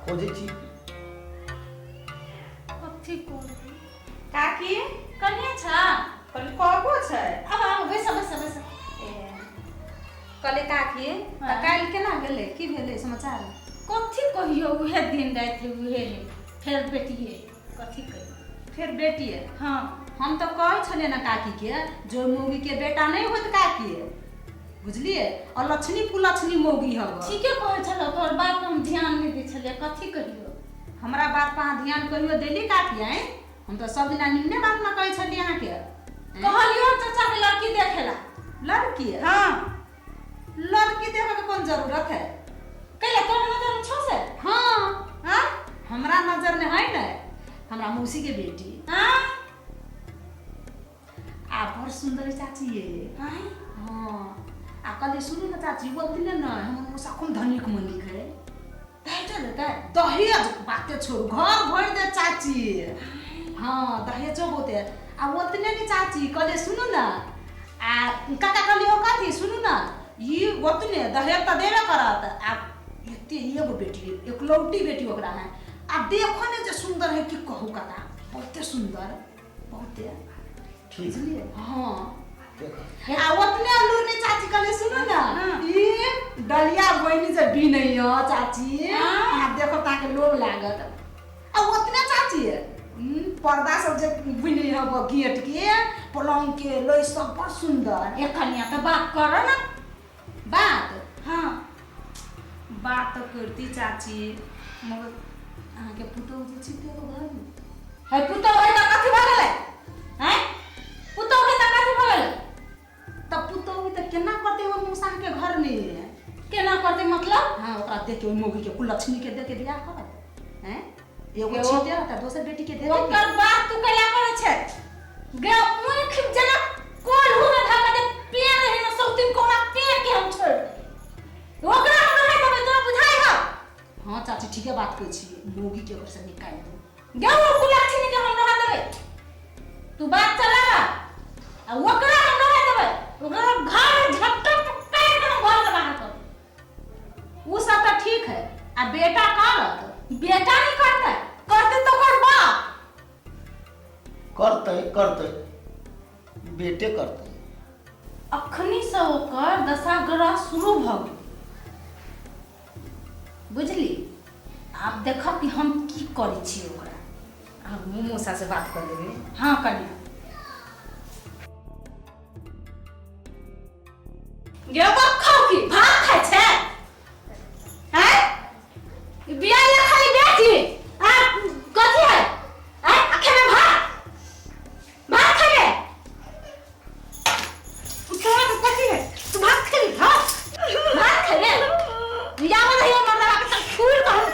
खोजे छी। कथी कोन काकी कनिया छा कल कबो छै। अब बैस बैस बैस कले काकी त काल केना गेले की भेले समाचार? कथी कहियो उहे दिन रात उहे फेर बेटिए कथी कहियो फिर बेटिए हाँ हम तो कहै छलिए ना काकी के जो मौगी के बेटा नहीं होत काकी बुझलिए और लक्ष्मी फुलक्ष्मी मौगी हब। ठीके कहै छल तोर बात हम ध्यान नहीं दै छलिए कथी कहियो हमरा बात पर अहाँ ध्यान कहियो देली काकी हैं? हम तो सब दिन निम्ने बात ना कहै छलिए अहाँ के कहलियो चाचा के लड़की देखेला लड़की हाँ लड़की देखे के कौन जरूरत है? कैला तोर नजर में छौ से हाँ हाँ हमरा नजर में है ना हमरा मौसी के बेटी हाँ आ बड़ सुंदर चाची ये हाँ हाँ आ कल सुनो ना चाची बोलती ना हमर मौसा कौन धनिक मनिक है दहेज देता दहेज बाते छोड़ घर भर दे चाची हाँ दहेजो बोते आ ओतने नहीं चाची कल सुनो ना आ काका कल हो कथी सुनो ना ये ओतने दहेज तो देवे करत आ एते एगो बेटी एकलौटी बेटी ओकरा है आ देखो ने जे सुंदर है कि कहू काका बहुते सुंदर बहुते ठीक बुझलिए हाँ देखो आ ओतने लूर ने चाची कले सुनो ना हाँ। ई डलिया बहिनी जे बिनई हो चाची हाँ। आ देखो ताके लोभ लागत आ ओतने चाची पर्दा सब जे बिनई हो गेट के पलंग के लोई सब बड़ सुंदर एक कनिया तो बात करो ना बात हाँ बात तो करती चाची मगर अहाँ के पुतौ जे छी ते घर में है पुतो है त कथी भ गेलै हैं पुतो है त कथी भ गेलै तब पुतौ त केना करते हो मौसा के घर में केना करते मतलब हाँ ओकरा देख के ओइ मौगी के कुलक्ष्मी के दे के बियाह करत हैं एगो एगो- छीटे त दोसर बेटी के दे दे ओकर बात तू कैला करे छै गे मुख जना कोल हुने धका दे पेड़ है न सौतिन कोना पेड़ के हम छोड़ दे ओकरा हम रहे तबे तोरा बुझाई हा हाँ चाची ठीके बात कहै छी मौगी के घर से निकाल दो गे वो कुलाठी के हम रहा देबे तू बात चला आ ओकरा हम रहे देबे ओकरा घर झट्टा टुक्का के हम घर से बाहर कर उ सब त ठीक है आ बेटा करत बेटा नहीं करता करते तो कर बाप करते करते बेटे करते अखनी से ओकर दशाग्रह शुरू भ गेल बुझली आब देखब कि हम की करै छी ओकरा हम मौसा से बात कर लेबे हाँ कन्या गे बखौ की भात खाइ छै हैं बियाह ले खाली बेटी आ कथी है आखे में भात खाबे तोरा कथी है तू भात खाबे भात खाबे या में रहियो मरदा के संग फूल कहूं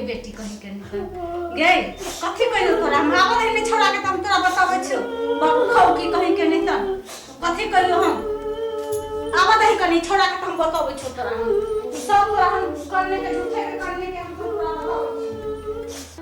बेटी कहीं के गे कथी कहियो तोरा हम आबे नहीं छोड़ा के हम तोरा बताबै छियो बाबू खाऊ की कहीं के नहीं त कथी कहियो हम आबे नहीं कनी छोड़ा के हम बताबै छियो तोरा हम सब तोरा हम करने के झूठे के करने के हम तोरा बताबै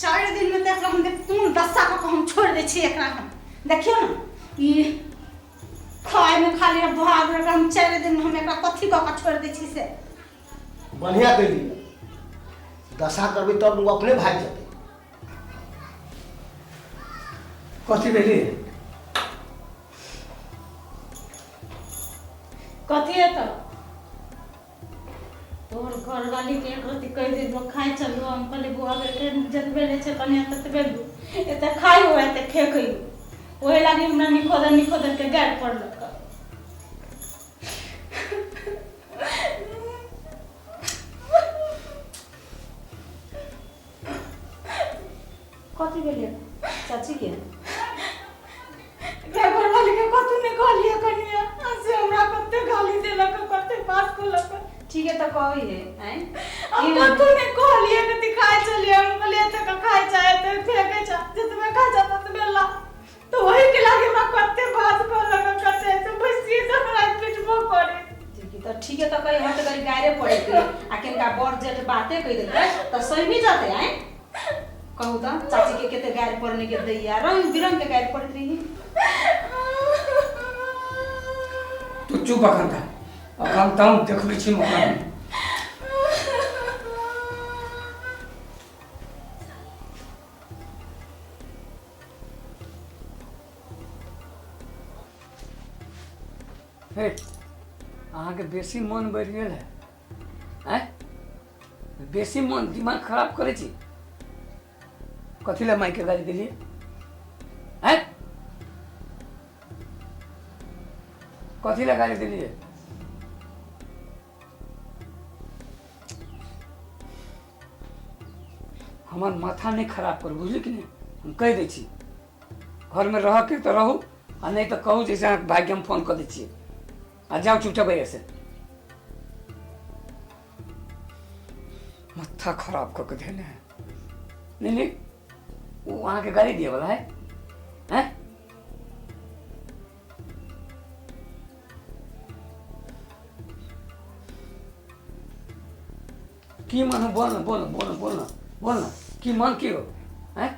चार दिन में देख हम तू दशा को हम छोड़ दे छी एकरा हम देखियो ना ई खाए में खाली भाग रहा हम 4 दिन में हम एकरा कथी क के छोड़ दे छी से बढ़िया कैली दशा करबे तब वो अपने भाग जाते कथी भेली कथी है तो तोर घर वाली के एक रति कह दे दो खाए चलो हम कहले बुआ के जतबे ले छै कने ततबे दू एते खाई हो एते फेकई ओहे लागी हमरा निखोदन के गाड़ पड़लक कथी भेलिए चाची के घर वाले के कतु ने कहलिए कनिया से हमरा कते गाली देलक कते बात कहलक ठीक है तो कही है हैं अब कतु ने कहलिए कि दिखाई चलिए हम कहलिए तो खाए चाहे तो फेंके जा जितने खा जाता तो बेला तो वही के लागे हमरा कते बात कहलक कते तो बसिए से हमरा पिटबो करे ठीक है तो कही हम तो करी गायरे पड़े थे आ किनका बड़ जेठ बातें कह देते तो सही भी जाते हैं कहू तो चाची के केते गायर पड़ने के दैया रंग बिरंग के गायर पड़त रही तू चुप अखन था अखन तम देखबै छी मौका हे अहाँ के बेसी मन बढ़ गेल है हैं बेसी मन दिमाग खराब करे छी कथी ला माई के गाली दिलिए हैं कथी ला गाली दिलिए हमार माथा नहीं खराब कर बुझली कि नहीं हम कह दै छी घर में रह के तो रहू आ नहीं तो कहू जैसे अहाँ भाग्य हम फोन कर दै छियै आ जाओ चुपचाप ऐसे माथा खराब करके देने हैं नहीं वो वहां के गाड़ी दिए वाला है हैं की मन हो बोलना बोलना बोलना बोलना बोलना की मन की हो हैं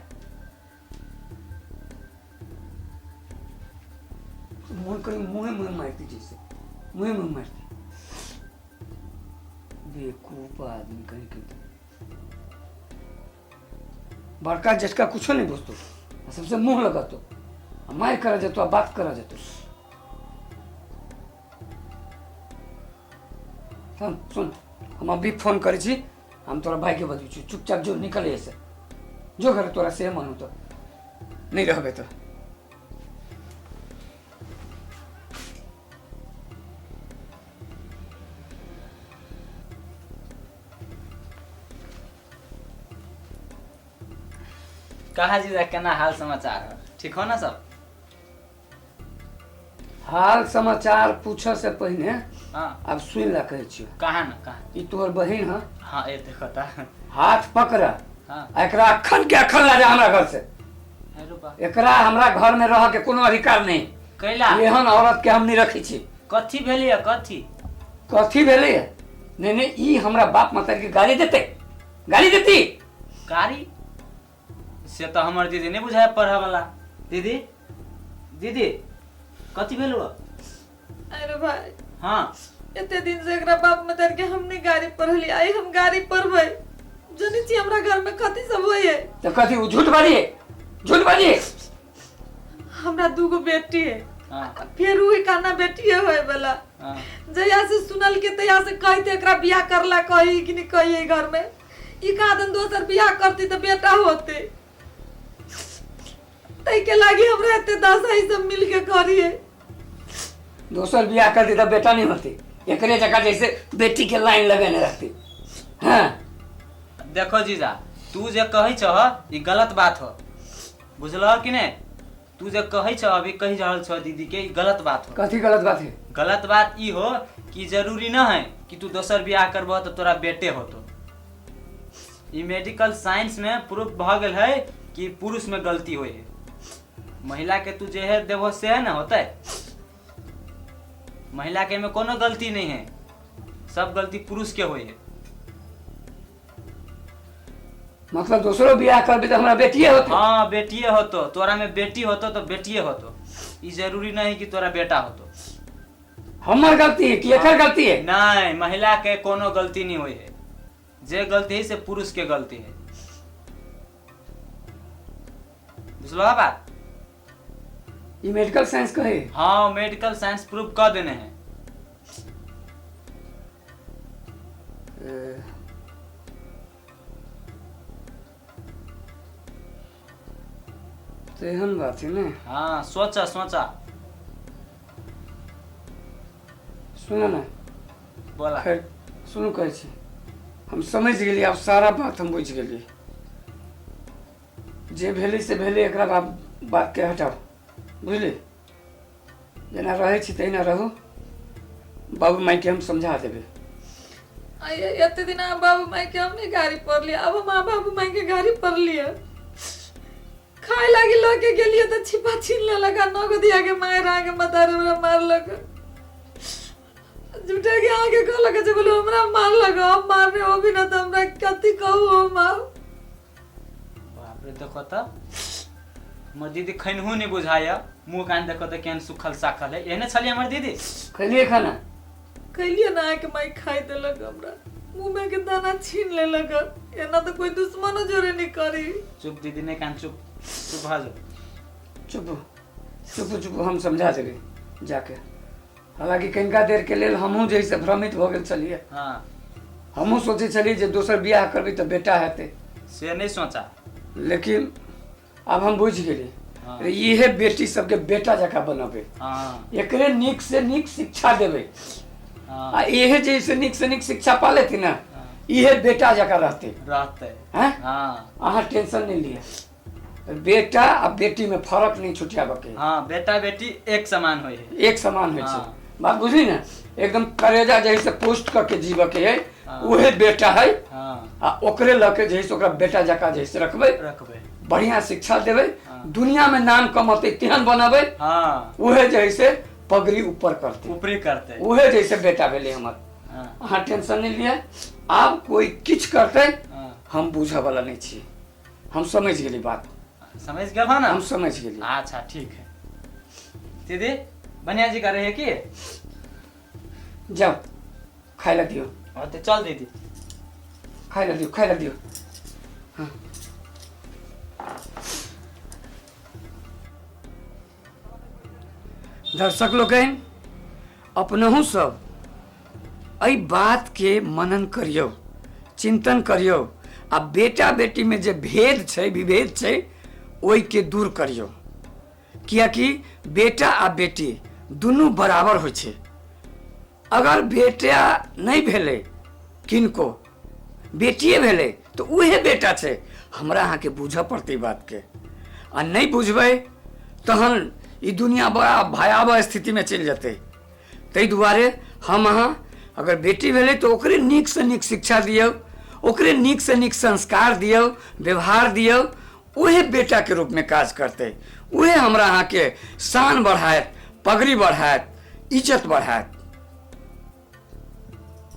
मन करी मुँह मुँह मारती जैसे मुँह मुँह मारती बेवकूफ आदमी कहीं के बड़का झटका कुछ नहीं बुझतो सबसे मुंह लगातो मार करा जातो बात करा जातो सुन हम अभी फोन करे छी हम तोरा भाई के बदलू छी चुपचाप जो निकले ऐसे जो घर तोरा से मन तो नहीं रहबे तो कहा जी केना हाल समाचार है ठीक हो ना सब हाल समाचार पूछे से पहले हाँ अब सुन ला कहे छी कहा ना कहा ई तोहर बहिन है हाँ ये देखो ता हाथ पकड़ा हाँ एकरा अखन के अखन ला जा हमरा घर से रुपा एकरा हमरा घर में रह के कोनो अधिकार नहीं कैला एहन औरत के हम नहीं रखी छी कथी भेलिए कथी कथी भेले नहीं नहीं ई हमरा बाप माता के गाली देते कारी से तो हमर दीदी नहीं बुझाए पढ़ा वाला दीदी दीदी कथी भेल अरे भाई हाँ इतने दिन से एकरा बाप मदर के हमने गाड़ी पढ़ली आई हम गाड़ी पढ़बै जनी छी हमरा घर में कथी सब होय है तो कथी झूठ बाजिए हमरा दूगो बेटी है हाँ फिर वही काना बेटी है होय वाला हाँ जया से सुनल के तया से कहते एकरा बियाह करला कही कि नहीं कही घर में ई कादन दोसर बियाह करती तो बेटा होते तई के लागी हमरा एते दशा ई सब मिल के करिए दोसर बियाह करती तो बेटा नहीं होती एकरे जगह जैसे बेटी के लाइन लगाने रहती हाँ देखो जीजा तू जे कही छह ई गलत बात हो बुझल कि नहीं तू जे कही छह अभी कही रहल छ दीदी के ई गलत बात हो कथी गलत बात है गलत बात ई हो कि जरूरी न है कि तू दोसर बियाह करबह तो तोरा बेटे होतो ई मेडिकल साइंस में प्रूफ भ गेल है कि पुरुष में गलती होय है महिला के तू जे है देबो से है ना होता है महिला के में कोनो गलती नहीं है सब गलती पुरुष के होय है मतलब दूसरो बियाह करबे तो हमरा बेटिए होते हाँ बेटिए होतो तोरा में बेटी होतो तो बेटिए होतो ई जरूरी नहीं कि तोरा बेटा होतो हमर गलती है कि एकर गलती है नहीं महिला के कोनो गलती नहीं होय है जे गलती है से पुरुष के गलती है बुझलो बात ये मेडिकल साइंस कहे हाँ मेडिकल साइंस प्रूफ कर देने हैं तो एहन बात है ना हाँ सोचा सोचा सुनो ना बोला खैर सुनो कहै छी हम समझ गेलिए अब सारा बात हम बुझ गेलिए जे भेलै से भेलै, एकरा बात के हटाओ, बुझली? जेना रहै छी तहिना रहू, बाबू माई के हम समझा देबै। एते दिन बाबू माई के हमने गाड़ी पर लिया, अब माँ बाबू माई के गाड़ी पर लिया। खाए लागी लेके गेलिए तो छिपा छीन ले लगा, नगद दिया के मार आगे मतारे हमरा मार लगा। झूठे के आगे कह लगा जे बोलो हमरा मार लगा, अब मारने हो भी ना तो हमरा कथी कहू हो माँ। बाप रे, देखो त हमर दीदी खैनहु नहीं बुझाया, मुंह कान देखो त केहन सुखल साखल है। एहने छलिए हमर दीदी। खैलिए खाना? कहलिए ना के माई खाई दे लगा, हमरा मुंह में के दाना छीन ले लगा। एना तो कोई दुश्मनो जोरे नहीं करी। चुप दीदी, नहीं कान चुप, चुप भाजो। चुप चुप चुप, हम समझा देबै जाके। हालांकि कनिका देर के लेल हमहूँ जैसे भ्रमित भ गेल छलिए। हाँ, हमहूँ सोचे छलिए जे दोसर बियाह करबै तऽ बेटा हेतै, से नहीं सोचा। लेकिन अब हम बुझ गेली। हाँ। इहे बेटी सबके बेटा जकाँ बनबै, हाँ एकरे नीक से नीक शिक्षा देबै। हाँ, आ इहे जैसे नीक से नीक शिक्षा पा लेती ना, इहे बेटा जकाँ रहते। रहते हैं? हाँ अहाँ टेंशन नहीं लिया, बेटा आ बेटी में फर्क नहीं छुटियाबे के। हाँ, बेटा बेटी एक समान होय है। एक समान होय छै। हाँ। बात बुझली ना? एकदम करेजा जैसे पोस्ट करके जीव के है, हाँ। उहे बेटा है। हाँ, आ ओकरे लके जैसे ओकरा बेटा जकाँ जैसे रखबै, रखबे। बढ़िया शिक्षा देबै, हाँ। दुनिया में नाम कमते तेहन बनबै, हाँ, उहे जैसे पगड़ी ऊपर करते, ऊपरी करते। उहे जैसे बेटा भेले हमर। हाँ, अहाँ टेंशन नहीं लिया। आब कोई किछ करते हाँ, हम बुझे वाला नहीं छी, हम समझ गेली बात, समझ गए ना? हम समझ गेली। अच्छा ठीक है। दीदी बनिया जी का रहे कि? जाओ खाए ला दियो, हाँ तो चल दीदी। खाए ला दियो, खाए ला दियो। हाँ। दर्शक लोकनि, अपनहु सब एहि बात के मनन करियौ, चिंतन करियौ, आ बेटा बेटी में जे भेद छै, विभेद छै, ओहि के दूर करियौ। कियाकि बेटा आ बेटी दुनू बराबर होइ छै। अगर बेटा नहीं भेले किनको, बेटिए भेले तो उहे बेटा छै। हमरा अहाँ के बुझ पड़ते बात के, आ नहीं बुझबै तहन ई दुनिया बड़ा भयावह स्थिति में चल जेतै। ताहि दुआरे हम अहाँ अगर बेटी भेले तो ओकरे नीक से नीक शिक्षा दियौ, ओकरे नीक से नीक संस्कार दियौ, व्यवहार दियौ, उहे बेटा के रूप में काज करते, उहे हमरा अहाँ के शान बढ़ायत, पगड़ी बढ़ायत, इज्जत बढ़ायत।